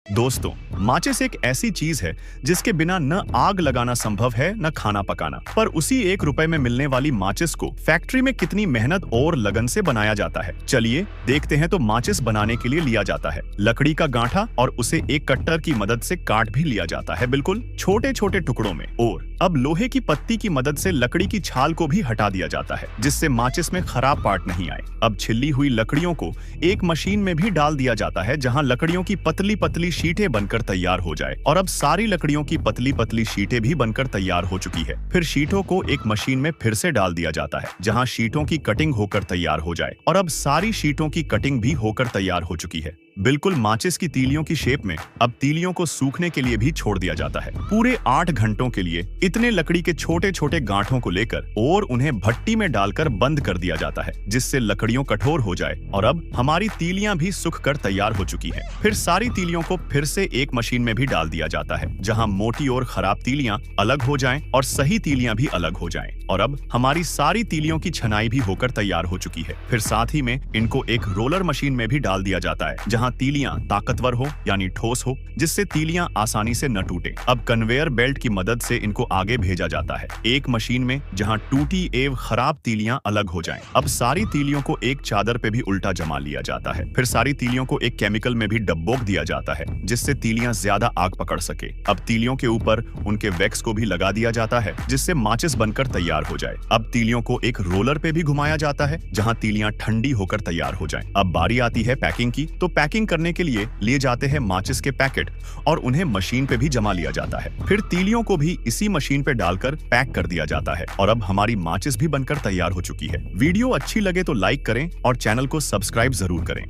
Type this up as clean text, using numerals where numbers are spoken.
दोस्तों, माचिस एक ऐसी चीज है जिसके बिना न आग लगाना संभव है न खाना पकाना। पर उसी 1 रुपए में मिलने वाली माचिस को फैक्ट्री में कितनी मेहनत और लगन से बनाया जाता है। चलिए देखते हैं। तो माचिस बनाने के लिए लिया जाता है लकड़ी का गांठा और उसे एक कट्टर की मदद से काट भी लिया जाता है, बिल्कुल छोटे छोटे टुकड़ों में। और अब लोहे की पत्ती की मदद से लकड़ी की छाल को भी हटा दिया जाता है जिससे माचिस में खराब पार्ट नहीं आए। अब छिली हुई लकड़ियों को एक मशीन में भी डाल दिया जाता है जहां लकड़ियों की पतली पतली शीटें बनकर तैयार हो जाए। और अब सारी लकड़ियों की पतली पतली शीटें भी बनकर तैयार हो चुकी है। फिर शीटों को एक मशीन में फिर से डाल दिया जाता है जहां शीटों की कटिंग होकर तैयार हो जाए। और अब सारी शीटों की कटिंग भी होकर तैयार हो चुकी है, बिल्कुल माचिस की तीलियों की शेप में। अब तीलियों को सूखने के लिए भी छोड़ दिया जाता है पूरे 8 घंटों के लिए। इतने लकड़ी के छोटे छोटे गांठों को लेकर और उन्हें भट्टी में डालकर बंद कर दिया जाता है जिससे लकड़ियों कठोर हो जाए। और अब हमारी तीलियां भी सूख कर तैयार हो चुकी हैं। फिर सारी तीलियों को फिर से एक मशीन में भी डाल दिया जाता है जहां मोटी और खराब तीलियां अलग हो जाएं और सही तीलियां भी अलग हो जाएं। और अब हमारी सारी तीलियों की छनाई भी होकर तैयार हो चुकी है। फिर साथ ही में इनको एक रोलर मशीन में भी डाल दिया जाता है जहां तीलियां ताकतवर हो यानी ठोस हो, जिससे तीलियां आसानी से न टूटे। अब कन्वेयर बेल्ट की मदद से इनको आगे भेजा जाता है एक मशीन में जहां टूटी एवं खराब तीलियां अलग हो जाएं। अब सारी तीलियों को एक चादर पे भी उल्टा जमा लिया जाता है। फिर सारी तीलियों को एक केमिकल में भी डब्बोक दिया जाता है जिससे तीलियां ज्यादा आग पकड़ सके। अब तीलियों के ऊपर उनके वैक्स को भी लगा दिया जाता है जिससे माचिस बनकर तैयार हो जाए। अब तीलियों को एक रोलर पे भी घुमाया जाता है जहां तीलियां ठंडी होकर तैयार हो जाएं। अब बारी आती है पैकिंग की। तो पैकिंग करने के लिए लिए जाते हैं माचिस के पैकेट और उन्हें मशीन पे भी जमा लिया जाता है। फिर तीलियों को भी इसी मशीन पे डालकर पैक कर दिया जाता है। और अब हमारी माचिस भी बनकर तैयार हो चुकी है। वीडियो अच्छी लगे तो लाइक करें और चैनल को सब्सक्राइब जरूर करें।